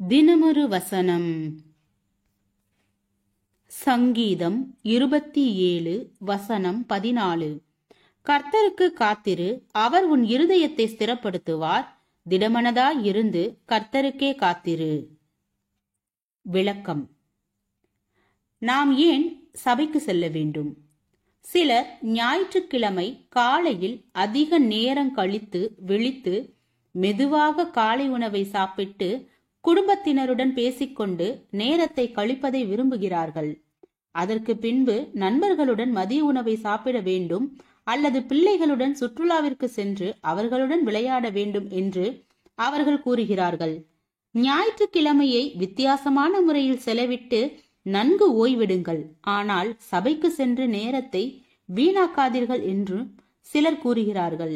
தினமொரு வசனம். சங்கீதம் 27 வசனம் 14. கர்த்தருக்கு காத்திரு, அவர் உன் இருதயத்தை ஸ்திரப்படுத்துவார். திடமனதாய் இருந்து கர்த்தருக்கே காத்திரு. விளக்கம். நாம் ஏன் சபைக்கு செல்ல வேண்டும்? சிலர் ஞாயிற்றுக்கிழமை காலையில் அதிக நேரம் கழித்து விழித்து மெதுவாக காலை உணவை சாப்பிட்டு குடும்பத்தினருடன் பேசிக்கொண்டு நேரத்தை கழிப்பதை விரும்புகிறார்கள். அதற்கு பின்பு நண்பர்களுடன் மதிய உணவை சாப்பிட வேண்டும் அல்லது பிள்ளைகளுடன் சுற்றுலாவிற்கு சென்று அவர்களுடன் விளையாட வேண்டும் என்று அவர்கள் கூறுகிறார்கள். ஞாயிற்றுக்கிழமையை வித்தியாசமான முறையில் செலவிட்டு நன்கு ஓய்விடுங்கள், ஆனால் சபைக்கு சென்று நேரத்தை வீணாக்காதீர்கள் என்று சிலர் கூறுகிறார்கள்.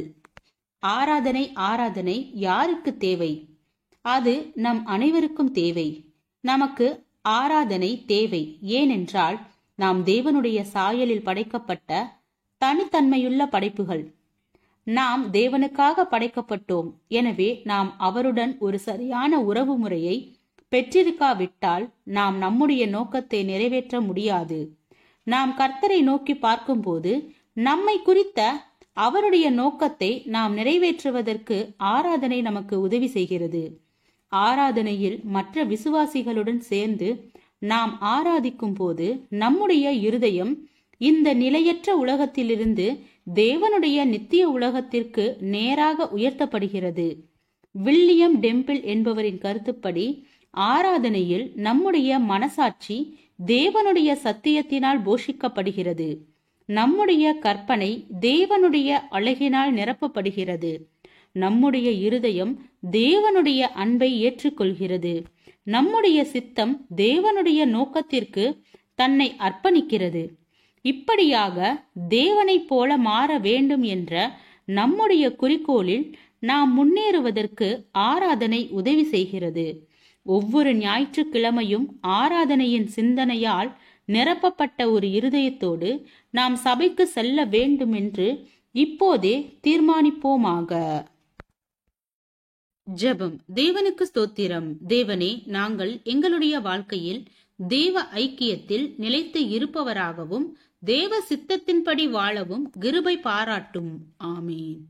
ஆராதனை யாருக்கு தேவை? அது நம் அனைவருக்கும் தேவை. நமக்கு ஆராதனை தேவை. ஏனென்றால் நாம் தேவனுடைய சாயலில் படைக்கப்பட்ட தனித்தன்மையுள்ள படைப்புகள். நாம் தேவனுக்காக படைக்கப்பட்டோம். எனவே நாம் அவருடன் ஒரு சரியான உறவு முறையை பெற்றிருக்காவிட்டால் நாம் நம்முடைய நோக்கத்தை நிறைவேற்ற முடியாது. நாம் கர்த்தரை நோக்கி பார்க்கும்போது நம்மை குறித்த அவருடைய நோக்கத்தை நாம் நிறைவேற்றுவதற்கு ஆராதனை நமக்கு உதவி செய்கிறது. ஆராதனையில் மற்ற விசுவாசிகளுடன் சேர்ந்து நாம் ஆராதிக்கும் போது நம்முடைய இருதயம் இந்த நிலையற்ற உலகத்திலிருந்து தேவனுடைய நித்திய உலகத்திற்கு நேராக உயர்த்தப்படுகிறது. வில்லியம் டெம்பிள் என்பவரின் கருத்துப்படி ஆராதனையில் நம்முடைய மனசாட்சி தேவனுடைய சத்தியத்தினால் போஷிக்கப்படுகிறது. நம்முடைய கற்பனை தேவனுடைய அழகினால் நிரப்பப்படுகிறது. நம்முடைய இருதயம் தேவனுடைய அன்பை ஏற்றுக்கொள்கிறது. நம்முடைய சித்தம் தேவனுடைய நோக்கத்திற்கு தன்னை அர்ப்பணிக்கிறது. இப்படியாக தேவனைப் போல மாற வேண்டும் என்ற நம்முடைய குறிக்கோளில் நாம் முன்னேறுவதற்கு ஆராதனை உதவி செய்கிறது. ஒவ்வொரு ஞாயிற்றுக்கிழமையும் ஆராதனையின் சிந்தனையால் நிரப்பப்பட்ட ஒரு இருதயத்தோடு நாம் சபைக்கு செல்ல வேண்டும் என்று இப்போதே தீர்மானிப்போமாக. ஜெபம். தேவனுக்கு ஸ்தோத்திரம். தேவனே, நாங்கள் எங்களுடைய வாழ்க்கையில் தேவ ஐக்கியத்தில் நிலைத்து இருப்பவராகவும் தேவ சித்தத்தின்படி வாழவும் கிருபை பாராட்டும். ஆமேன்.